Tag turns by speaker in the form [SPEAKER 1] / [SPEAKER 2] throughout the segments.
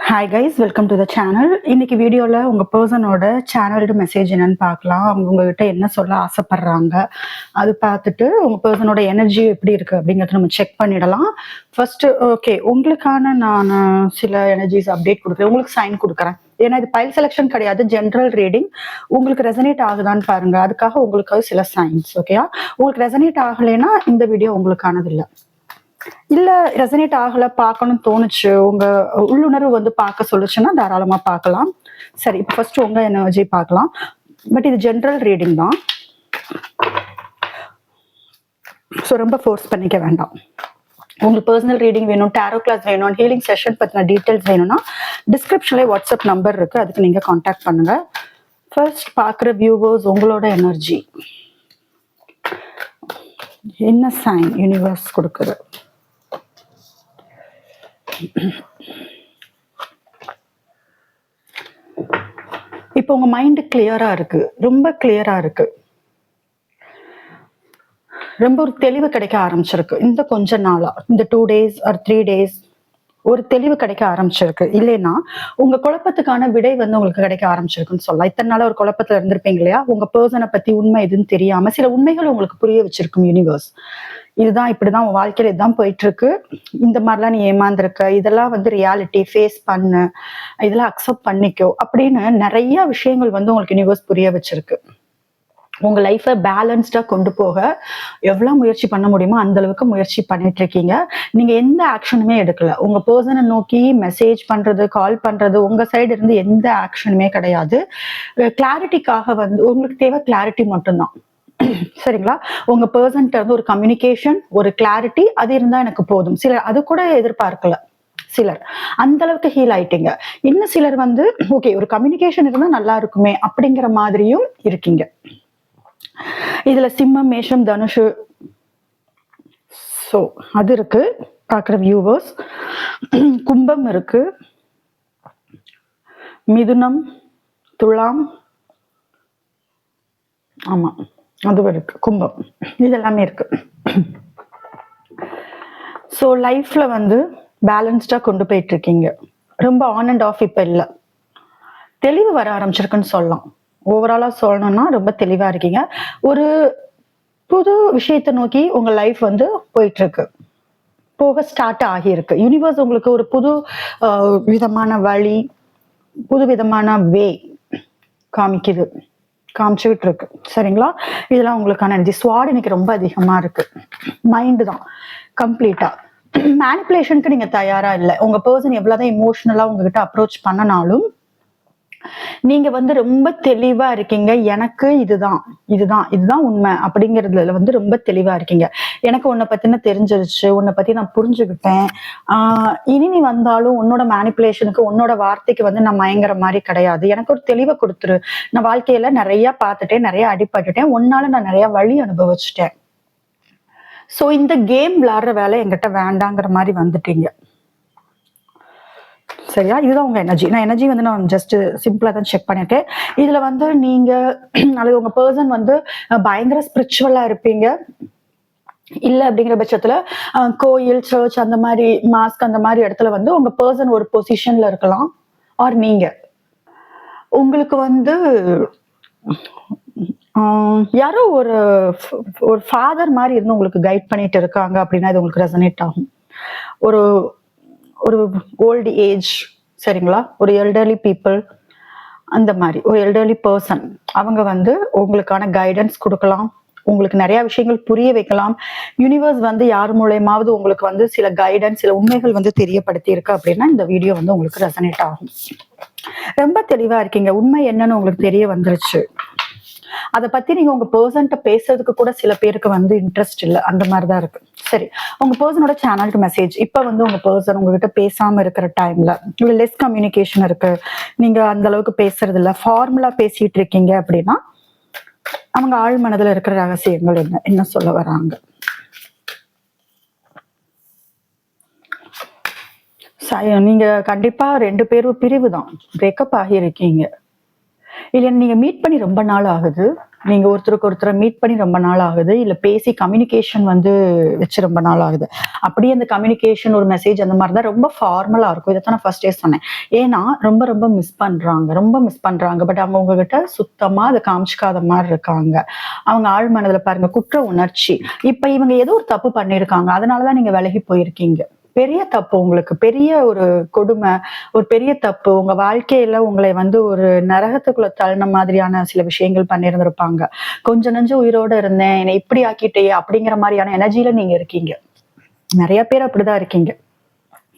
[SPEAKER 1] Hi guys, welcome to the channel. இன்னைக்கு வீடியோவில் உங்கள் பர்சனோட சேனல்டு மெசேஜ் என்னன்னு பார்க்கலாம். அவங்க உங்ககிட்ட என்ன சொல்ல ஆசைப்படுறாங்க அது பார்த்துட்டு உங்கள் பர்சனோட எனர்ஜி எப்படி இருக்குது அப்படிங்கிறத நம்ம செக் பண்ணிடலாம். ஃபர்ஸ்ட் ஓகே, உங்களுக்கான நான் சில எனர்ஜிஸ் அப்டேட் கொடுக்குறேன், உங்களுக்கு சைன் கொடுக்குறேன். ஏன்னா இது பைல் செலெக்ஷன் கிடையாது, ஜென்ரல் ரீடிங். உங்களுக்கு ரெசனேட் ஆகுதான்னு பாருங்க, அதுக்காக உங்களுக்கு சில சைன்ஸ். ஓகேயா? உங்களுக்கு ரெசனேட் ஆகலைன்னா இந்த வீடியோ உங்களுக்கானது இல்லை. இல்ல ரெசனேட் ஆகல, பார்க்கணும்னு தோணுச்சு, உங்க உள்ளுணர்வு வந்து பார்க்க சொல்லுச்சுன்னா தாராளமா பார்க்கலாம். சரி, இப்போ ஃபர்ஸ்ட் உங்க எனர்ஜி பார்க்கலாம். பட் இது ஜென்ரல் ரீடிங் தான், ஸோ ரொம்ப ஃபோர்ஸ் பண்ணிக்க வேண்டாம். உங்களுக்கு பர்சனல் ரீடிங் வேணும், டேரோ கிளாஸ் வேணும், ஹீலிங் செஷன் பற்றின டீட்டெயில்ஸ் வேணும்னா டிஸ்கிரிப்ஷன்ல வாட்ஸ்அப் நம்பர் இருக்கு, அதுக்கு நீங்க கான்டாக்ட் பண்ணுங்க. ஃபர்ஸ்ட் பார்க்குற வியூவர்ஸ், உங்களோட எனர்ஜி என்ன சைன் யூனிவர்ஸ் கொடுக்குது? இப்போ உங்க மைண்ட் கிளியரா இருக்கு, ரொம்ப கிளியரா இருக்கு, ரொம்ப ஒரு தெளிவு கிடைக்க ஆரம்பிச்சிருக்கு. இந்த கொஞ்ச நாளா, இந்த 2 days or 3 days ஒரு தெளிவு கிடைக்க ஆரம்பிச்சிருக்கு. இல்லைன்னா உங்க குழப்பத்துக்கான விடை வந்து உங்களுக்கு கிடைக்க ஆரம்பிச்சிருக்குன்னு சொல்லலாம். இத்தனை நாளா ஒரு குழப்பத்துல இருந்திருப்பீங்க இல்லையா? உங்க பர்சனை பத்தி உண்மை எதுன்னு தெரியாம சில உண்மைகள் உங்களுக்கு புரிய வச்சிருக்கும் யூனிவர்ஸ். இதுதான், இப்படிதான் உன் வாழ்க்கையில இதுதான் போயிட்டு இருக்கு, இந்த மாதிரிலாம் நீ ஏமாந்துருக்க, இதெல்லாம் வந்து ரியாலிட்டி, ஃபேஸ் பண்ணு, இதெல்லாம் அக்செப்ட் பண்ணிக்கோ அப்படின்னு நிறைய விஷயங்கள் வந்து உங்களுக்கு யூனிவர்ஸ் புரிய வச்சிருக்கு. உங்க லைஃபை பேலன்ஸ்டா கொண்டு போக எவ்வளவு முயற்சி பண்ண முடியுமோ அந்த அளவுக்கு முயற்சி பண்ணிட்டு இருக்கீங்க. நீங்க எந்த ஆக்ஷனுமே எடுக்கல. உங்க பர்சனை நோக்கி மெசேஜ் பண்றது, கால் பண்றது, உங்க சைடு இருந்து எந்த ஆக்ஷனுமே கிடையாது. கிளாரிட்டிக்காக வந்து உங்களுக்கு தேவை கிளாரிட்டி மட்டும்தான். சரிங்களா? உங்க பர்சன்ட்ட இருந்து ஒரு கம்யூனிகேஷன், ஒரு கிளாரிட்டி, அது இருந்தா எனக்கு போதும். சிலர் அது கூட எதிர்பார்க்கல, சிலர் அந்த அளவுக்கு ஹீல் ஆயிட்டீங்க. இன்னும் சிலர் வந்து ஓகே, ஒரு கம்யூனிகேஷன் இருந்தா நல்லா இருக்குமே அப்படிங்கிற மாதிரியும் இருக்கீங்க. இதுல சிம்மம், மேஷம், தனுஷு, சோ அது இருக்கு பாக்குற வியூவர்ஸ். கும்பம் இருக்கு, மிதுனம், துலாம், ஆமா அதுவும் இருக்கு, கும்பம், இதெல்லாமே இருக்கு. ஸோ லைஃப்ல வந்து பேலன்ஸ்டா கொண்டு போயிட்டு இருக்கீங்க. ரொம்ப ஆன் அண்ட் ஆஃப் இப்ப இல்லை, தெளிவு வர ஆரம்பிச்சிருக்குன்னு சொல்லலாம். ஓவராலா சொல்லணும்னா ரொம்ப தெளிவா இருக்கீங்க. ஒரு புது விஷயத்தை நோக்கி உங்க லைஃப் வந்து போயிட்டு இருக்கு, போக ஸ்டார்ட் ஆகியிருக்கு. யூனிவர்ஸ் உங்களுக்கு ஒரு புது விதமான வழி, புது விதமான வே காமிச்சுக்கிட்டு இருக்கு. சரிங்களா? இதெல்லாம் உங்களுக்கான எனர்ஜி. ஸ்வாட் இன்னைக்கு ரொம்ப அதிகமா இருக்கு, மைண்டு தான் கம்ப்ளீட்டா. மேனிப்புலேஷனுக்கு நீங்க தயாரா இல்லை. உங்க பர்சன் எவ்வளவுதான் இமோஷனலா உங்ககிட்ட அப்ரோச் பண்ணனாலும் நீங்க வந்து ரொம்ப தெளிவா இருக்கீங்க. எனக்கு இதுதான் இதுதான் இதுதான் உண்மை அப்படிங்கறதுல வந்து ரொம்ப தெளிவா இருக்கீங்க. எனக்கு உன்னை பத்தின தெரிஞ்சிருச்சு, உன்னை பத்தி நான் புரிஞ்சுக்கிட்டேன். இனி நீ வந்தாலும் உன்னோட மேனிப்புலேஷனுக்கு, உன்னோட வார்த்தைக்கு வந்து நான் மயங்குற மாதிரி கிடையாது. எனக்கு ஒரு தெளிவை கொடுத்துரு. நான் வாழ்க்கையில நிறைய பார்த்துட்டேன், நிறைய அடிபட்டுட்டேன், உன்னால நான் நிறைய வழி அனுபவிச்சுட்டேன். சோ இந்த கேம் விளையாடுற வேலை என்கிட்ட வேண்டாங்கிற மாதிரி வந்துட்டீங்க. சரியா? இதுதான் உங்க எனர்ஜி. நான் எனர்ஜி வந்து நான் ஜஸ்ட் சிம்பிளா தான் செக் பண்ணிருக்கேன். இதுல வந்து நீங்க அல்லது உங்க பர்சன் வந்து பயங்கர ஸ்பிரிச்சுவலா இருப்பீங்க. இல்ல அப்படிங்கிற பட்சத்துல கோயில், சர்ச், அந்த மாதிரி மாஸ்க், அந்த மாதிரி இடத்துல வந்து உங்க பர்சன் ஒரு பொசிஷன்ல இருக்கலாம். ஆர் நீங்க உங்களுக்கு வந்து யாரோ ஒரு ஃபாதர் மாதிரி இருந்து உங்களுக்கு கைட் பண்ணிட்டு இருக்காங்க அப்படின்னா இது உங்களுக்கு ரெசனேட் ஆகும். ஒரு ஒரு ஓல்டு ஏஜ், சரிங்களா, ஒரு எல்டர்லி பீப்புள், அந்த மாதிரி ஒரு எல்டர்லி பர்சன், அவங்க வந்து உங்களுக்கான கைடன்ஸ் கொடுக்கலாம், உங்களுக்கு நிறைய விஷயங்கள் புரிய வைக்கலாம். யூனிவர்ஸ் வந்து யார் மூலயமாவது உங்களுக்கு வந்து சில கைடன்ஸ், சில உண்மைகள் வந்து தெரியப்படுத்தி இருக்கு அப்படின்னா இந்த வீடியோ வந்து உங்களுக்கு ரெசனேட் ஆகும். ரொம்ப தெளிவா இருக்கீங்க, உண்மை என்னன்னு உங்களுக்கு தெரிய வந்துருச்சு. அதை பத்தி நீங்க உங்க பர்சன்ட்ட பேசுறதுக்கு கூட சில பேருக்கு வந்து இன்ட்ரெஸ்ட் இல்லை, அந்த மாதிரிதான் இருக்கு. சரி, உங்க பர்சனோட சேனலுக்கு மெசேஜ். இப்ப வந்து உங்க பர்சன் உங்ககிட்ட பேசாம இருக்கிற டைம்ல லெஸ் கம்யூனிகேஷன் இருக்கு, நீங்க அந்த அளவுக்கு பேசுறது இல்ல, ஃபார்முலா பேசிட்டு இருக்கீங்க அப்படின்னா அவங்க ஆழ் மனதுல இருக்கிற ரகசியங்கள் என்ன சொல்ல வராங்க? நீங்க கண்டிப்பா 2 பேரும் பிரிவு தான், பிரேக்கப் ஆகி இருக்கீங்க. இல்ல நீங்க மீட் பண்ணி ரொம்ப நாள் ஆகுது, நீங்க ஒருத்தருக்கு ஒருத்தரை மீட் பண்ணி ரொம்ப நாள் ஆகுது, இல்ல பேசி கம்யூனிகேஷன் வந்து வச்சு ரொம்ப நாள் ஆகுது. அப்படியே அந்த கம்யூனிகேஷன் ஒரு மெசேஜ் அந்த மாதிரி தான் ரொம்ப ஃபார்மலா இருக்கும். இதைத்தான் நான் ஃபர்ஸ்டே சொன்னேன். ஏன்னா ரொம்ப ரொம்ப மிஸ் பண்றாங்க, ரொம்ப மிஸ் பண்றாங்க. பட் அவங்க உங்ககிட்ட சுத்தமா அதை காமிச்சிக்காத மாதிரி இருக்காங்க. அவங்க ஆழ் மனதுல பாருங்க குற்ற உணர்ச்சி. இப்ப இவங்க ஏதோ ஒரு தப்பு பண்ணிருக்காங்க, அதனாலதான் நீங்க விலகி போயிருக்கீங்க. பெரிய தப்பு, உங்களுக்கு பெரிய ஒரு கொடுமை, ஒரு பெரிய தப்பு. உங்க வாழ்க்கையில உங்களை வந்து ஒரு நரகத்துக்குள்ள தள்ளின மாதிரியான சில விஷயங்கள் பண்ணியிருந்திருப்பாங்க. கொஞ்ச நஞ்சம் உயிரோட இருந்தேன், என்னை இப்படி ஆக்கிட்டே அப்படிங்கிற மாதிரியான எனர்ஜில நீங்க இருக்கீங்க. நிறைய பேர் அப்படிதான் இருக்கீங்க.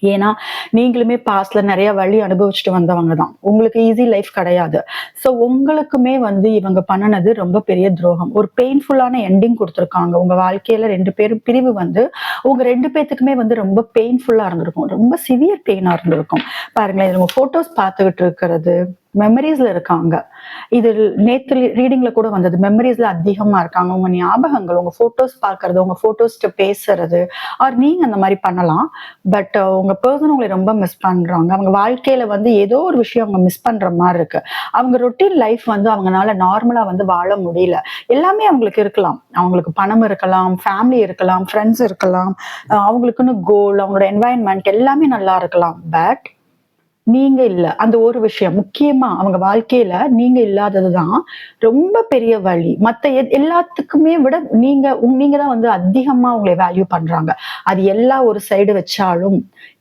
[SPEAKER 1] ஏன்னா நீங்களுமே பாஸ்ட்ல நிறைய வழி அனுபவிச்சுட்டு வந்தவங்க தான். உங்களுக்கு ஈஸி லைஃப் கிடையாது. சோ உங்களுக்குமே வந்து இவங்க பண்ணுனது ரொம்ப பெரிய துரோகம். ஒரு பெயின்ஃபுல்லான எண்டிங் கொடுத்துருக்காங்க. உங்க வாழ்க்கையில 2 பேரும் பிரிவு வந்து உங்க 2 பேத்துக்குமே வந்து ரொம்ப பெயின்ஃபுல்லா இருந்திருக்கும். ரொம்ப சிவியர் பெயினா இருந்திருக்கும். பாருங்களேன், இதுல உங்க போட்டோஸ் பார்த்துக்கிட்டு இருக்கிறது மெமரிஸ்ல இருக்காங்க. இது நேத்து ரீடிங்ல கூட வந்தது. மெமரிஸ்ல அதிகமா இருக்காங்க. உங்க ஞாபகங்கள், உங்க போட்டோஸ் பாக்குறது, உங்க போட்டோஸ்ட்ட பேசுறது, ஆர் நீங்க அந்த மாதிரி பண்ணலாம். பட் உங்க பர்சன் உங்களை ரொம்ப மிஸ் பண்றாங்க. அவங்க வாழ்க்கையில வந்து ஏதோ ஒரு விஷயம் அவங்க மிஸ் பண்ற மாதிரி இருக்கு. அவங்க ரொட்டீன் லைஃப் வந்து அவங்கனால நார்மலா வந்து வாழ முடியல. எல்லாமே அவங்களுக்கு இருக்கலாம். அவங்களுக்கு பணம் இருக்கலாம், ஃபேமிலி இருக்கலாம், ஃப்ரெண்ட்ஸ் இருக்கலாம், அவங்களுக்குன்னு கோல், அவங்களோட என்வாயன்மெண்ட் எல்லாமே நல்லா இருக்கலாம். பட் நீங்க இல்ல. அந்த ஒரு விஷயம் முக்கியமா அவங்க வாழ்க்கையில நீங்க இல்லாததுதான் ரொம்ப பெரிய வழி. மத்த எல்லாத்துக்குமே விட நீங்க தான் வந்து அதிகமா உங்களை வேல்யூ பண்றாங்க. அது எல்லா ஒரு சைடு வச்சாலும்,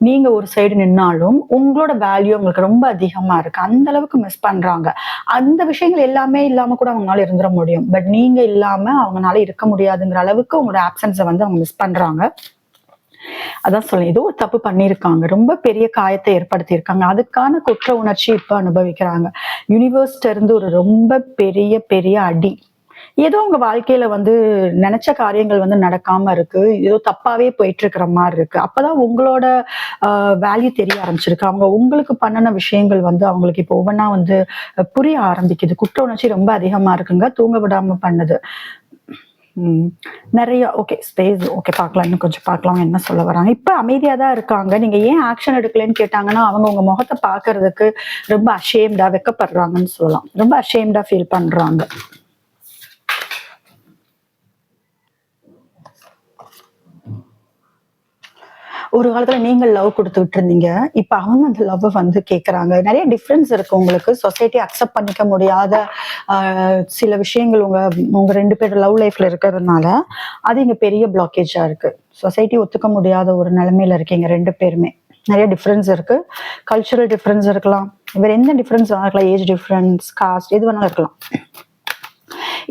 [SPEAKER 1] நீங்க ஒரு சைடு நின்னாலும் உங்களோட வேல்யூ உங்களுக்கு ரொம்ப அதிகமா இருக்கு. அந்த அளவுக்கு மிஸ் பண்றாங்க. அந்த விஷயங்கள் எல்லாமே இல்லாம கூட அவங்களால இருந்துட முடியும். பட் நீங்க இல்லாம அவங்கனால இருக்க முடியாதுங்கிற அளவுக்கு உங்களோட ஆப்சன்ஸை வந்து அவங்க மிஸ் பண்றாங்க. அதான் சொல்ல ஏதோ ஒரு தப்பு பண்ணிருக்காங்க, ரொம்ப பெரிய காயத்தை ஏற்படுத்தி இருக்காங்க. அதுக்கான குற்ற உணர்ச்சி இப்ப அனுபவிக்கிறாங்க. யூனிவர்ஸ்ல இருந்து ஒரு ரொம்ப பெரிய பெரிய அடி. ஏதோ உங்க வாழ்க்கையில வந்து நினைச்ச காரியங்கள் வந்து நடக்காம இருக்கு, ஏதோ தப்பாவே போயிட்டு இருக்கிற மாதிரி இருக்கு. அப்பதான் உங்களோட வேல்யூ தெரிய ஆரம்பிச்சிருக்கு. அவங்க உங்களுக்கு பண்ணின விஷயங்கள் வந்து அவங்களுக்கு இப்ப ஒவ்வொன்னா வந்து புரிய ஆரம்பிக்குது. குற்ற உணர்ச்சி ரொம்ப அதிகமா இருக்குங்க, தூங்க விடாம பண்ணுது. நிறைய ஓகே ஸ்பேஸ் ஓகே பார்க்கலாம், இன்னும் கொஞ்சம் பார்க்கலாம் என்ன சொல்ல வராங்க. இப்ப அமைதியா தான் இருக்காங்க. நீங்க ஏன் ஆக்ஷன் எடுக்கலன்னு கேட்டாங்கன்னா அவங்க உங்க முகத்தை பாக்குறதுக்கு ரொம்ப அஷேம்டா வெக்கப்படுறாங்கன்னு சொல்லலாம். ரொம்ப அஷேம்டா ஃபீல் பண்றாங்க. ஒரு காலத்துல நீங்க லவ் கொடுத்துட்டு இருந்தீங்க, இப்ப அவங்க அந்த லவ் வந்து கேக்குறாங்க. நிறைய டிஃபரன்ஸ் இருக்கு. உங்களுக்கு சொசைட்டி அக்செப்ட் பண்ணிக்க முடியாத சில விஷயங்கள் உங்க உங்க 2 பேர் லவ் லைஃப்ல இருக்கிறதுனால அது இங்க பெரிய பிளாக்கேஜா இருக்கு. சொசைட்டி ஒத்துக்க முடியாத ஒரு நிலைமையில இருக்கீங்க 2 பேருமே. நிறைய டிஃபரன்ஸ் இருக்கு. கல்ச்சுரல் டிஃபரன்ஸ் இருக்கலாம், வேற எந்த டிஃபரன்ஸ் இருக்கலாம், ஏஜ் டிஃபரன்ஸ், காஸ்ட் எது வேணாலும் இருக்கலாம்.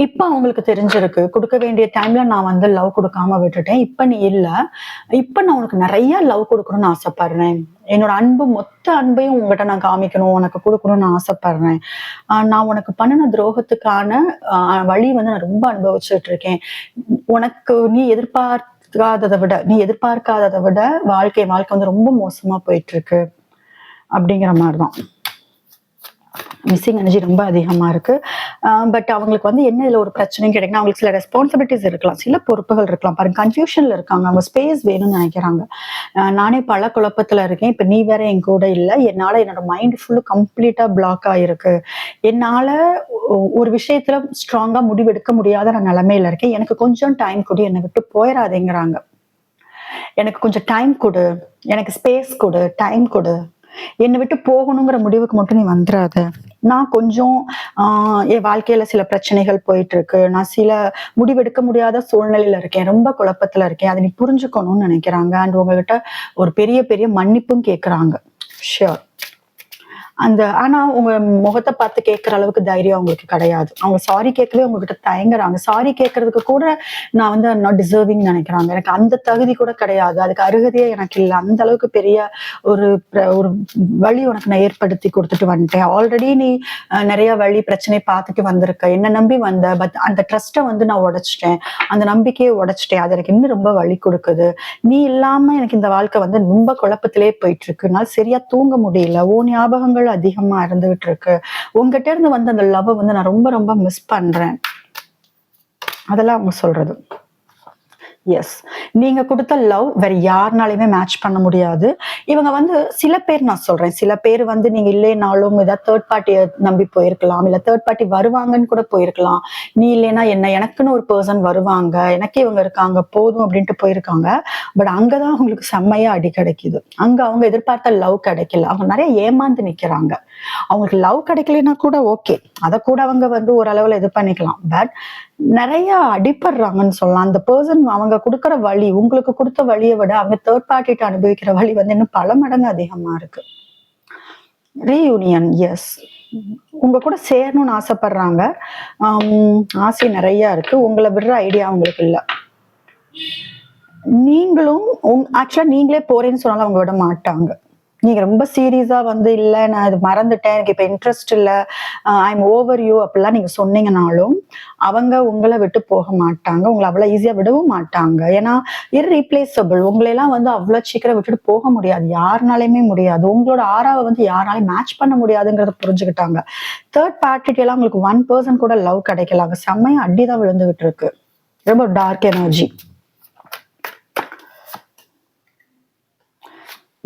[SPEAKER 1] இப்ப அவங்களுக்கு தெரிஞ்சிருக்கு, கொடுக்க வேண்டிய டைம்ல நான் வந்து லவ் கொடுக்காம விட்டுட்டேன், இப்ப நீ இல்ல, இப்ப நான் உனக்கு நிறைய லவ் கொடுக்கணும்னு ஆசைப்படுறேன். என்னோட அன்பு மொத்த அன்பையும் உங்ககிட்ட நான் காமிக்கணும், உனக்கு கொடுக்கணும்னு ஆசைப்படுறேன். நான் உனக்கு பண்ணின துரோகத்துக்கான வழி வந்து நான் ரொம்ப அனுபவிச்சுட்டு இருக்கேன். உனக்கு நீ எதிர்பார்க்காததை விட வாழ்க்கை வந்து ரொம்ப மோசமா போயிட்டு இருக்கு அப்படிங்கிற மாதிரிதான். மிஸ்ஸிங் எனர்ஜி ரொம்ப அதிகமா இருக்கு. பட் அவங்களுக்கு வந்து என்ன இதுல ஒரு பிரச்சனைன்னு கேட்டீங்கன்னா, அவங்களுக்கு சில ரெஸ்பான்சிபிலிட்டிஸ் இருக்கலாம், சில பொறுப்புகள் இருக்கலாம். பாருங்க, கன்ஃபியூஷன்ல இருக்காங்க. அவங்க ஸ்பேஸ் வேணும்னு நினைக்கிறாங்க. நானே பல குழப்பத்துல இருக்கேன், இப்ப நீ வேற என் கூட இல்ல, என்னால என்னோட மைண்ட் ஃபுல்லு கம்ப்ளீட்டா பிளாக் ஆயிருக்கு, என்னால ஒரு விஷயத்துல ஸ்ட்ராங்கா முடிவெடுக்க முடியாத நான் நிலைமையில இருக்கேன், எனக்கு கொஞ்சம் டைம் கொடு, என்னை விட்டு போயிடாதேங்கிறாங்க. எனக்கு கொஞ்சம் டைம் கொடு, எனக்கு ஸ்பேஸ் கொடு, டைம் கொடு, என்னை விட்டு போகணுங்கிற முடிவுக்கு மட்டும் நீ வந்துடாத. நான் கொஞ்சம் என் வாழ்க்கையில சில பிரச்சனைகள் போயிட்டு இருக்கு, நான் சில முடிவெடுக்க முடியாத சூழ்நிலையில இருக்கேன், ரொம்ப குழப்பத்துல இருக்கேன், அதை நீ புரிஞ்சுக்கணும்னு நினைக்கிறாங்க. அண்ட் உங்ககிட்ட ஒரு பெரிய பெரிய மன்னிப்பும் கேட்கறாங்க. ஷியோர். ஆனா உங்க முகத்தை பார்த்து கேட்கிற அளவுக்கு தைரியம் அவங்களுக்கு கிடையாது. அவங்க சாரி கேட்கவே உங்ககிட்ட தயங்குறாங்க. சாரி கேட்கறதுக்கு கூட நான் வந்து நாட் டிசர்விங் நினைக்கிறாங்க. எனக்கு அந்த தகுதி கூட கிடையாது, அதுக்கு அருகதையே எனக்கு இல்லை, அந்த அளவுக்கு பெரிய ஒரு ஒரு வழி உனக்கு நான் ஏற்படுத்தி கொடுத்துட்டு வந்துட்டேன். ஆல்ரெடி நீ நிறைய வழி பிரச்சனை பார்த்துட்டு வந்திருக்க, என்ன நம்பி வந்த. பட் அந்த ட்ரஸ்ட்டை வந்து நான் உடைச்சிட்டேன், அந்த நம்பிக்கையை உடைச்சிட்டேன். அது எனக்கு இன்னும் ரொம்ப வலி கொடுக்குது. நீ இல்லாம எனக்கு இந்த வாழ்க்கை வந்து ரொம்ப குழப்பத்திலே போயிட்டு இருக்கு, என்னால் சரியா தூங்க முடியல, ஓ ஞாபகங்கள் அதிகமா இருந்துகிட்டு இருக்கு, உங்ககிட்ட இருந்து வந்து அந்த லவ் வந்து நான் ரொம்ப ரொம்ப மிஸ் பண்றேன். அதெல்லாம் அவங்க சொல்றது. எஸ். நீங்க குடுத்த லவ் வேற யாருனாலயுமே மேட்ச் பண்ண முடியாது. இவங்க வந்து சில பேர் நான் சொல்றேன். சில பேர் வந்து நீங்க இல்லைனாலும் ஏதாவது தேர்ட் பார்ட்டிய நம்பி போயிருக்கலாம். இல்ல தேர்ட் பார்ட்டி வருவாங்கன்னு கூட போயிருக்கலாம். நீ இல்லைன்னா என்ன? எனக்குன்னு ஒரு பெர்சன் வருவாங்க. எனக்கே இவங்க இருக்காங்க. போதும் அப்டின்ட்டு போயிருக்காங்க. பட் அங்க தான் அவங்களுக்கு செம்மையா அடி கிடைக்குது. அங்க அவங்க எதிர்பார்த்த லவ் கிடைக்கல. அவங்க நெறைய ஏமாந்து நிக்கிறாங்க. அவங்களுக்கு லவ் கிடைக்கலைன்னா கூட ஓகே. அத கூட அவங்க வந்து ஓரளவுல இது பண்ணிக்கலாம். பட் நெறைய அடிபடுறாங்கன்னு சொல்லலாம். அந்த பெர்சன் அவங்க குடுக்குற வலி, உங்களுக்கு குடுத்த வலிய விட அவங்க தேர்ட் பார்ட்டிட்ட அனுபவிக்கிற வலி வந்து இன்னும் பல மடங்கு அதிகமா இருக்கு. ரீயூனியன் எஸ். உங்க கூட சேரணும்னு ஆசைப்படுறாங்க. ஆசை நெறைய இருக்கு. உங்கள விடுற ஐடியா அவங்களுக்கு இல்ல. நீங்களும் ஆக்சுவலா நீங்களே போறேன்னு சொன்னாலும் அவங்க விட மாட்டாங்க. நீங்க ரொம்ப சீரியஸா வந்து இல்ல நான் அது மறந்துட்டேன். எனக்கு இப்ப இன்ட்ரெஸ்ட் இல்ல. ஐ எம் ஓவர் யூ அப்படிலாம் நீங்க சொன்னீங்கனாலும், அவங்க உங்கள விட்டு போக மாட்டாங்க. உங்கள அவ்வளவு ஈஸியா விடவும் மாட்டாங்க. ஏன்னா இர்ரீப்ளேசபிள். உங்களையெல்லாம் வந்து அவ்வளவு சீக்கிரம் விட்டுட்டு போக முடியாது. யாருனாலயுமே முடியாது. உங்களோட ஆறாவ வந்து யாராலையும் மேட்ச் பண்ண முடியாதுங்கிறத புரிஞ்சுக்கிட்டாங்க. தேர்ட் பார்ட்டிட்ட எல்லாம் உங்களுக்கு 1% கூட லவ் கிடைக்கல. அங்க செம்மையா அடிதான் விழுந்துகிட்டு இருக்கு. ரொம்ப டார்க் எனர்ஜி.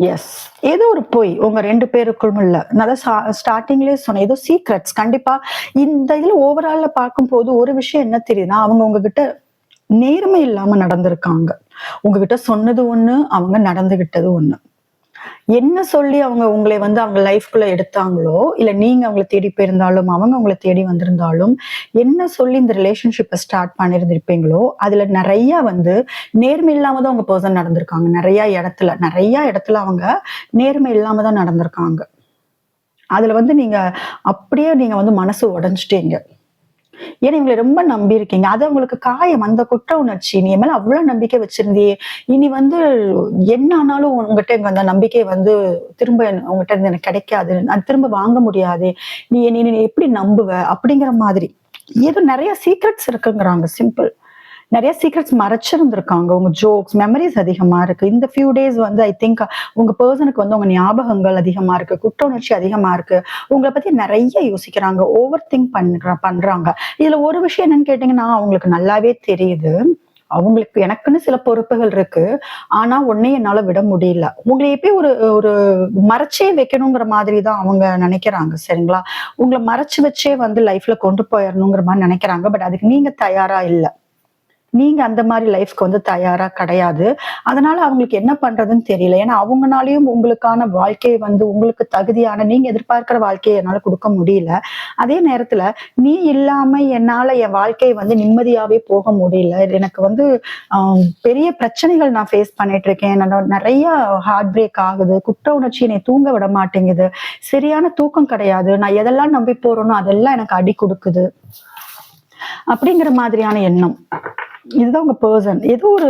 [SPEAKER 1] எஸ். ஏதோ ஒரு பொய் உங்க 2 பேருக்குள்ளும் இல்ல. நான் ஸ்டார்டிங்லயே சொன்னேன். ஏதோ சீக்ரெட்ஸ் கண்டிப்பா இந்த இதுல ஓவரால்ல பார்க்கும்போது ஒரு விஷயம் என்ன தெரியுதுன்னா, அவங்க உங்ககிட்ட நேர்மை இல்லாம நடந்திருக்காங்க. உங்ககிட்ட சொன்னது ஒண்ணு, அவங்க நடந்துகிட்டது ஒண்ணு. என்ன சொல்லி அவங்க உங்களை வந்து அவங்க லைஃப்குள்ள எடுத்தாங்களோ, இல்ல நீங்க அவங்கள தேடி போயிருந்தாலும், அவங்க உங்கள தேடி வந்திருந்தாலும், என்ன சொல்லி இந்த ரிலேஷன்ஷிப்ப ஸ்டார்ட் பண்ணியிருந்திருப்பீங்களோ, அதுல நெறைய வந்து நேர்மை இல்லாம தான் உங்க பெர்சன் நடந்திருக்காங்க. நெறைய இடத்துல அவங்க நேர்மை இல்லாம தான் நடந்திருக்காங்க. அதுல வந்து நீங்க அப்படியே நீங்க வந்து மனசு உடைஞ்சுட்டீங்க. ஏன்னா இவங்கள ரொம்ப நம்பியிருக்கீங்க. அது உங்களுக்கு காயம். அந்த குற்ற உணர்ச்சி. நீ என் மேல அவ்வளவு நம்பிக்கை வச்சிருந்தியே! இனி வந்து என்ன ஆனாலும் உன்கிட்ட எனக்கு அந்த நம்பிக்கை வந்து திரும்ப உன்கிட்ட இருந்து எனக்கு கிடைக்காது. அது திரும்ப வாங்க முடியாது. நீ நீ எப்படி நம்புவ? அப்படிங்கிற மாதிரி. ஏதோ நெறைய சீக்ரெட்ஸ் இருக்குங்கிறாங்க. சிம்பிள். நெறைய சீக்ரெட்ஸ் மறைச்சிருந்திருக்காங்க. உங்க ஜோக்ஸ், மெமரீஸ் அதிகமா இருக்கு. இந்த ஃபியூ டேஸ் வந்து ஐ திங்க் உங்க பெர்சனுக்கு வந்து உங்க ஞாபகங்கள் அதிகமா இருக்கு. குற்ற உணர்ச்சி அதிகமா இருக்கு. உங்கள பத்தி நெறைய யோசிக்கிறாங்க. ஓவர் திங்க் பண்றாங்க. இதுல ஒரு விஷயம் என்னன்னு கேட்டீங்கன்னா, அவங்களுக்கு நல்லாவே தெரியுது. அவங்களுக்கு எனக்குன்னு சில பொறுப்புகள் இருக்கு. ஆனா உன்னையும் என்னால விட முடியல. உங்கள எப்பயும் ஒரு ஒரு மறைச்சே வைக்கணுங்கிற மாதிரி தான் அவங்க நெனைக்கிறாங்க. சரிங்களா? உங்கள மறைச்சு வச்சே வந்து லைஃப்ல கொண்டு போயிரணுங்கிற மாரி நெனைக்கிறாங்க. பட் அதுக்கு நீங்க தயாரா இல்ல. நீங்க அந்த மாரி லைஃப்க்கு வந்து தயாரா கிடையாது. அதனால அவங்களுக்கு என்ன பண்றதுன்னு தெரியல. ஏன்னா அவங்கனாலயும் உங்களுக்கான வாழ்க்கை வந்து உங்களுக்கு தகுதியான நீங்க எதிர்பார்க்கிற வாழ்க்கைய என்னால குடுக்க முடியல. அதே நேரத்துல நீ இல்லாம என்னால என் வாழ்க்கை வந்து நிம்மதியாவே போக முடியல. எனக்கு வந்து அ பெரிய பிரச்சனைகள் நான் ஃபேஸ் பண்ணிட்டு இருக்கேன். நெறைய ஹார்ட் பிரேக் ஆகுது. குற்ற உணர்ச்சி என்னைய தூங்க விட மாட்டேங்குது. சரியான தூக்கம் கிடையாது. நான் எதெல்லாம் நம்பி போறேனோ அதெல்லாம் எனக்கு அடி குடுக்குது. அப்படிங்கிற மாதிரியான எண்ணம். இதுதான் உங்க பெர்சன். ஏதோ ஒரு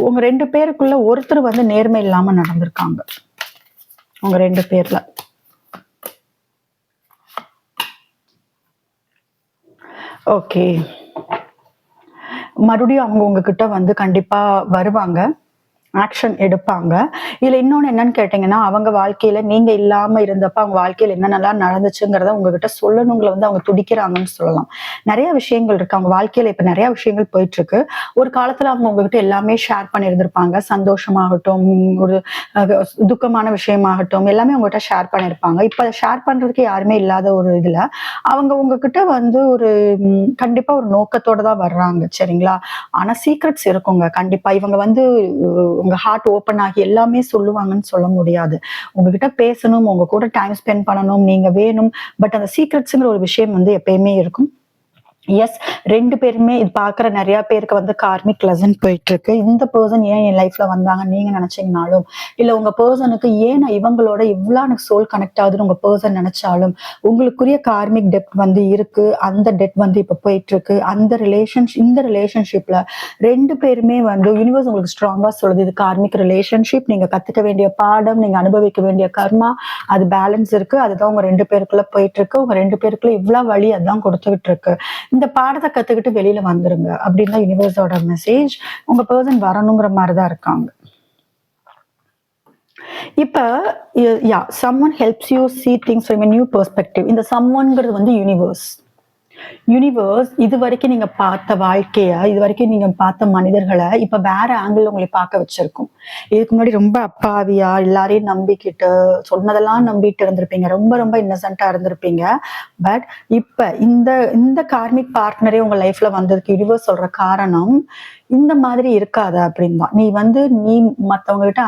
[SPEAKER 1] உங்க 2 பேருக்குள்ள ஒருத்தர் வந்து நேர்மை இல்லாம நடந்திருக்காங்க. உங்க 2 பேர்ல. ஓகே. மறுபடியும் அவங்க உங்ககிட்ட வந்து கண்டிப்பா வருவாங்க. ஆக்ஷன் எடுப்பாங்க. இதுல இன்னொன்னு என்னன்னு கேட்டீங்கன்னா, அவங்க வாழ்க்கையில நீங்க இல்லாம இருந்தப்ப அவங்க வாழ்க்கையில என்னென்னலாம் நடந்துச்சுங்கிறத உங்ககிட்ட சொல்லணுங்கள வந்து அவங்க துடிக்கிறாங்கன்னு சொல்லலாம். நெறைய விஷயங்கள் இருக்கு. அவங்க வாழ்க்கையில இப்ப நெறைய விஷயங்கள் போயிட்டு இருக்கு. ஒரு காலத்துல அவங்க உங்ககிட்ட எல்லாமே ஷேர் பண்ணியிருந்திருப்பாங்க. சந்தோஷமாகட்டும், ஒரு அ துக்கமான விஷயமாகட்டும், எல்லாமே உங்ககிட்ட ஷேர் பண்ணியிருப்பாங்க. இப்ப அத ஷேர் பண்றதுக்கு யாருமே இல்லாத ஒரு இதுல, அவங்க உங்ககிட்ட வந்து ஒரு கண்டிப்பா ஒரு நோக்கத்தோட தான் வர்றாங்க. சரிங்களா? ஆனா சீக்ரெட்ஸ் இருக்குங்க. கண்டிப்பா இவங்க வந்து உங்க ஹார்ட் ஓப்பன் ஆகி எல்லாமே சொல்லுவாங்கன்னு சொல்ல முடியாது. உங்ககிட்ட பேசணும், உங்க கூட டைம் ஸ்பெண்ட் பண்ணணும், நீங்க வேணும். பட் அந்த சீக்ரெட்ஸ்ங்கிற ஒரு விஷயம் வந்து எப்பயுமே இருக்கும். எஸ் 2 பேருமே இது பார்க்குற நெறைய பேருக்கு வந்து கார்மிக் லெசன் போயிட்டுருக்கு. இந்த பெர்சன் ஏன் என் லைஃப்ல வந்தாங்கன்னு நீங்க நெனச்சீங்கனாலும், இல்ல உங்க பெர்சனுக்கு ஏன் நான் இவங்களோட இவ்ளோ எனக்கு சோல் கனெக்ட் ஆகுதுன்னு உங்க பெர்சன் நெனச்சாலும், உங்களுக்குரிய கார்மிக் டெப்த் வந்து இருக்கு. அந்த டெப்த் வந்து இப்ப போயிட்டுருக்கு. இந்த ரிலேஷன்ஷிப்ல 2 பேருமே வந்து யூனிவர்ஸ் உங்களுக்கு ஸ்ட்ராங்கா சொல்லுது. இது கார்மிக் ரிலேஷன்ஷிப். நீங்க கத்துக்க வேண்டிய பாடம், நீங்க அனுபவிக்க வேண்டிய கர்மா, அது பேலன்ஸ் இருக்கு. அதுதான் உங்க 2 பேருக்குள்ள போயிட்டுருக்கு. உங்க 2 பேருக்குள்ள இவ்ளோ வலி அதான் குடுத்துக்கிட்டு இருக்கு. இந்த பாடத்த கத்துக்கிட்டு வெளியில வந்துருங்க. அப்படின்னு தான் யுனிவர்ஸோட மெசேஜ். உங்க பெர்சன் வரணுங்கிற மாரி தான் இருக்காங்க. இப்ப someone helps you see things from a new perspective. இந்த சம்ஒன்ங்கிறது வந்து யுனிவர்ஸ். யூனிவர்ஸ் இது வரைக்கும் நீங்க பார்த்த வாழ்க்கைய, இது வரைக்கும் நீங்க பார்த்த மனிதர்களை இப்ப வேற ஆங்கிள் உங்களை பார்க்க வச்சிருக்கும். இதுக்கு முன்னாடி ரொம்ப அப்பாவியா எல்லாரையும் நம்பிக்கிட்டு சொன்னதெல்லாம் நம்பிட்டு இருந்திருப்பீங்க. ரொம்ப ரொம்ப இன்னசென்ட்டா இருந்திருப்பீங்க. பட் இப்ப இந்த இந்த கார்மிக் பார்ட்னரே உங்க லைஃப்ல வந்ததுக்கு யூனிவர்ஸ் சொல்ற காரணம், இந்த மாதிரி இருக்காத அப்படின்னு தான். நீ மத்தவங்க கிட்ட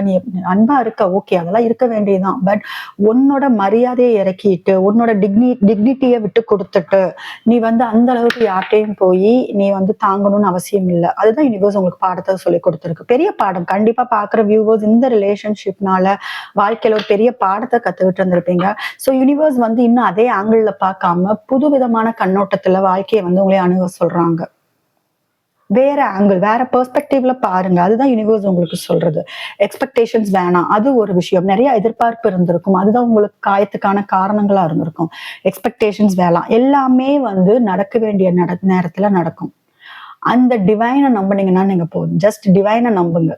[SPEAKER 1] நீ அன்பா இருக்க, ஓகே, அதெல்லாம் இருக்க வேண்டியதுதான். பட் உன்னோட மரியாதையை இறக்கிட்டு, உன்னோட டிக்னிட்டியை விட்டு கொடுத்துட்டு, நீ அந்த அளவுக்கு யார்கிட்டையும் போய் நீ தாங்கணும்னு அவசியம் இல்லை. அதுதான் யூனிவர்ஸ் உங்களுக்கு பாடத்தை சொல்லி கொடுத்துருக்கு. பெரிய பாடம் கண்டிப்பா பாக்குற வியூவர்ஸ் இந்த ரிலேஷன்ஷிப்னால வாழ்க்கையில ஒரு பெரிய பாடத்தை கத்துக்கிட்டு இருந்திருப்பீங்க. ஸோ யூனிவர்ஸ் இன்னும் அதே ஆங்கிள் பார்க்காம புது விதமான கண்ணோட்டத்துல வாழ்க்கையை உங்களை அணுக சொல்றாங்க. வேற ஆங்கிள், வேற பெர்ஸ்பெக்டிவ்ல பாருங்க. அதுதான் யூனிவர்ஸ் உங்களுக்கு சொல்றது. எக்ஸ்பெக்டேஷன்ஸ் வேணாம், அது ஒரு விஷயம். நிறைய எதிர்பார்ப்பு இருந்திருக்கும், அதுதான் உங்களுக்கு காயத்துக்கான காரணங்களா இருந்திருக்கும். எக்ஸ்பெக்டேஷன்ஸ் வேணாம், எல்லாமே நடக்க வேண்டிய நேரத்துல நடக்கும். அந்த டிவைனை நம்பினீங்கன்னா நீங்க போதும். ஜஸ்ட் டிவைனை நம்புங்க,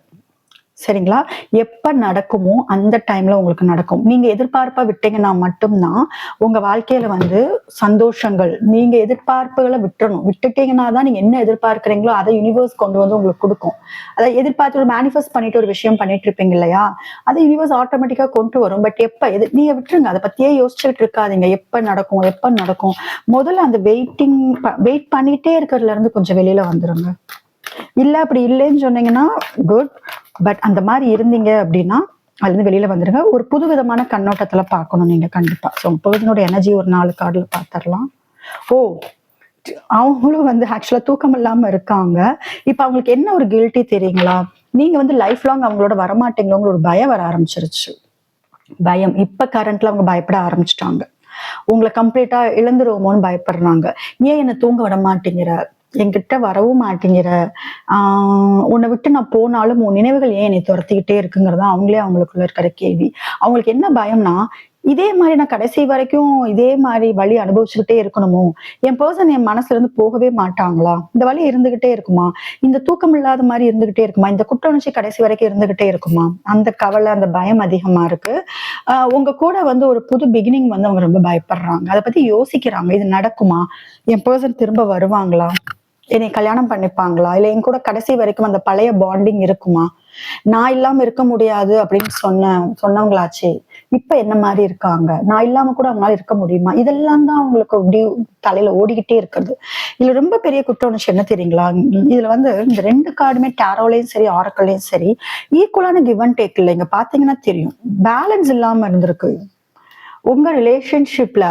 [SPEAKER 1] சரிங்களா? எப்ப நடக்குமோ அந்த டைம்ல உங்களுக்கு நடக்கும். நீங்க எதிர்பார்ப்பா விட்டீங்கன்னா மட்டும்தான் உங்க வாழ்க்கையில சந்தோஷங்கள். நீங்க எதிர்பார்ப்புகளை விட்டுட்டீங்கன்னா தான் நீங்க என்ன எதிர்பார்க்கிறீங்களோ அதை யூனிவர்ஸ் கொண்டு உங்களுக்கு கொடுக்கும். அதை எதிர்பார்த்து ஒரு மேனிஃபெஸ்ட் பண்ணிட்டு ஒரு விஷயம் பண்ணிட்டு இருப்பீங்க இல்லையா, அதை யூனிவர்ஸ் ஆட்டோமேட்டிக்கா கொண்டு வரும். பட் நீங்க விட்டுருங்க, அதை பத்தியே யோசிச்சுட்டு இருக்காதீங்க. எப்ப நடக்கும் முதல்ல அந்த வெயிட் பண்ணிட்டே இருக்கிறதுல இருந்து கொஞ்சம் வெளியில வந்துருங்க. இல்ல அப்படி இல்லைன்னு சொன்னீங்கன்னா குட். பட் அந்த மாதிரி இருந்தீங்க அப்படின்னா அதுல இருந்து வெளியில வந்துருங்க. ஒரு புது விதமான கண்ணோட்டத்துல பார்க்கணும் நீங்க கண்டிப்பா. ஸோ பர்சனோட எனர்ஜி ஒரு 4 கார்டுல பார்த்துடலாம். அவங்களும் ஆக்சுவலா தூக்கம் இல்லாம இருக்காங்க. இப்ப அவங்களுக்கு என்ன ஒரு கில்ட்டி தெரியுங்களா? நீங்க லைஃப் லாங் அவங்களோட வரமாட்டீங்களோங்கிற ஒரு பயம் வர ஆரம்பிச்சிருச்சு. பயம் இப்ப கரண்ட்ல அவங்க பயப்பட ஆரம்பிச்சிட்டாங்க. உங்களை கம்ப்ளீட்டா இழந்துருவோமோன்னு பயப்படுறாங்க. ஏன் என்ன தூங்க விட மாட்டேங்கிற, என்கிட்ட வரவும் மாட்டேங்கிற, உன்னை விட்டு நான் போனாலும் உன் நினைவுகள் ஏன் என்னை துரத்திக்கிட்டே இருக்குங்கிறதா அவங்களுக்குள்ள இருக்கிற கேள்வி. அவங்களுக்கு என்ன பயம்னா, இதே மாதிரி நான் கடைசி வரைக்கும் இதே மாதிரி வலி அனுபவிச்சுக்கிட்டே இருக்கணுமோ, என் பர்சன் என் மனசுல இருந்து போகவே மாட்டாங்களா, இந்த வலி இருந்துகிட்டே இருக்குமா, இந்த தூக்கம் இல்லாத மாதிரி இருந்துகிட்டே இருக்குமா, இந்த குற்ற உணர்ச்சி கடைசி வரைக்கும் இருந்துகிட்டே இருக்குமா, அந்த கவலை அந்த பயம் அதிகமா இருக்கு. உங்க கூட ஒரு புது பிகினிங் அவங்க ரொம்ப பயப்படுறாங்க. அதை பத்தி யோசிக்கிறாங்க. இது நடக்குமா, என் பர்சன் திரும்ப வருவாங்களா, என்னை கல்யாணம் பண்ணிப்பாங்களா, இல்ல என் கூட கடைசி வரைக்கும் அந்த பழைய பாண்டிங் இருக்குமா, நான் இல்லாம இருக்க முடியாது அப்படின்னு சொன்னவங்களாச்சே இப்ப என்ன மாதிரி இருக்காங்க, நான் இல்லாம கூட அவங்களால இருக்க முடியுமா, இதெல்லாம் தான் அவங்களுக்கு அப்படி தலையில ஓடிக்கிட்டே இருக்கிறது. இதுல ரொம்ப பெரிய குற்ற உணர்ச்சி என்ன தெரியுங்களா? இதுல இந்த 2 கார்டுமே டேரோலையும் சரி ஆரக்கல்லையும் சரி ஈக்குவலான கிவ் அண்ட் டேக் இல்லை. இங்க பாத்தீங்கன்னா தெரியும், பேலன்ஸ் இல்லாம இருந்திருக்கு. உங்க ரிலேஷன்ஷிப்ல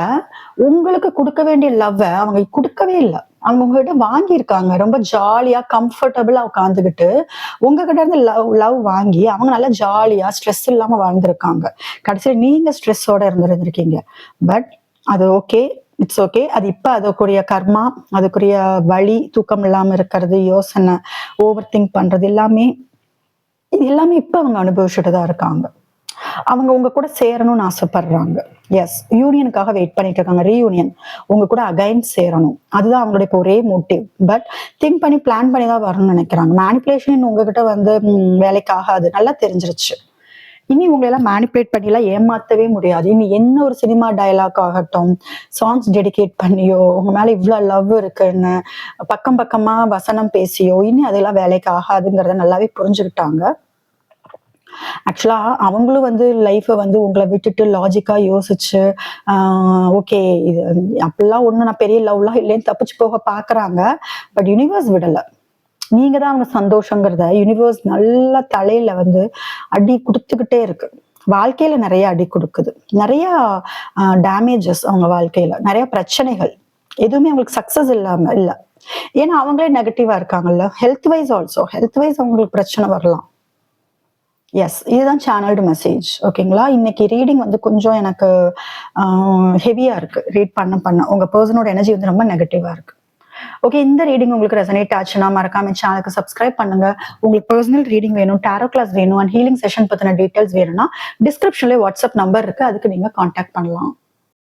[SPEAKER 1] உங்களுக்கு கொடுக்க வேண்டிய லவ் அவங்க கொடுக்கவே இல்லை. அவங்க உங்ககிட்ட வாங்கியிருக்காங்க. ரொம்ப ஜாலியா கம்ஃபர்டபுளா உட்காந்துக்கிட்டு உங்ககிட்ட இருந்து லவ் வாங்கி அவங்க நல்லா ஜாலியா ஸ்ட்ரெஸ் இல்லாம வாழ்ந்திருக்காங்க. கடைசியில் நீங்க ஸ்ட்ரெஸ்ஸோட இருந்திருக்கீங்க. பட் அது ஓகே, இட்ஸ் ஓகே. அது இப்ப அதுக்குரிய கர்மா, அதுக்குரிய வலி, தூக்கம் இல்லாம இருக்கிறது, யோசனை, ஓவர் திங்க் பண்றது எல்லாமே இப்ப அவங்க அனுபவிச்சுட்டு தான் இருக்காங்க. அவங்க உங்க கூட சேரணும்னு ஆசைப்படுறாங்க. எஸ், யூனியனுக்காக வெயிட் பண்ணிட்டு இருக்காங்க. ரீயூனியன், உங்க கூட அகைன் சேரணும், அதுதான் அவங்களுடைய ஒரே மோட்டிவ். பட் திங்க் பண்ணி பிளான் பண்ணி தான் வரணும்னு நினைக்கிறாங்க. மேனிப்புலேஷன் உங்ககிட்ட வேலைக்காகாது, நல்லா தெரிஞ்சிருச்சு. இனி உங்களை எல்லாம் மேனிப்புலேட் பண்ணிலாம் ஏமாத்தவே முடியாது. இனி என்ன ஒரு சினிமா டயலாக் ஆகட்டும், சாங்ஸ் டெடிகேட் பண்ணியோ, உங்க மேல இவ்வளவு லவ் இருக்குன்னு பக்கம் பக்கமா வசனம் பேசியோ இனி அதெல்லாம் வேலைக்கு ஆகாதுங்கிறத நல்லாவே புரிஞ்சுக்கிட்டாங்க. ஆக்சுவலா அவங்களும் லைஃபை உங்களை விட்டுட்டு லாஜிக்கா யோசிச்சு ஓகே இது அப்படிலாம் ஒண்ணு நான் பெரிய லவ்லாம் இல்லைன்னு தப்பிச்சு போக பாக்குறாங்க. பட் யூனிவர்ஸ் விடல. நீங்க தான் அவங்க சந்தோஷங்கிறத யூனிவர்ஸ் நல்ல தலையில அடி கொடுத்துக்கிட்டே இருக்கு. வாழ்க்கையில நிறைய அடி கொடுக்குது, நிறைய டேமேஜஸ், அவங்க வாழ்க்கையில நிறைய பிரச்சனைகள், எதுவுமே அவங்களுக்கு சக்சஸ் இல்லாம இல்ல. ஏன்னா அவங்களே நெகட்டிவா இருக்காங்கல்ல. ஹெல்த் வைஸ் அவங்களுக்கு பிரச்சனை வரலாம். எஸ், இதுதான் சேனல்டு மெசேஜ். ஓகேங்களா? இன்னைக்கு ரீடிங் கொஞ்சம் எனக்கு ஹெவியா இருக்கு. ரீட் பண்ண உங்க பர்சனோட எனர்ஜி ரொம்ப நெகட்டிவா இருக்கு. ஓகே, இந்த ரீடிங் உங்களுக்கு ரெசனேட் ஆச்சுன்னா மறக்காம சேனலுக்கு சப்ஸ்கிரைப் பண்ணுங்க. உங்களுக்கு பர்சனல் ரீடிங் வேணும், டாரோ கிளாஸ் வேணும் அண்ட் ஹீலிங் செஷன் பத்தின டீடைல்ஸ் வேணும்னா டிஸ்கிரிப்ஷன்ல வாட்ஸ்அப் நம்பர் இருக்கு, அதுக்கு நீங்க கான்டாக்ட் பண்ணலாம்.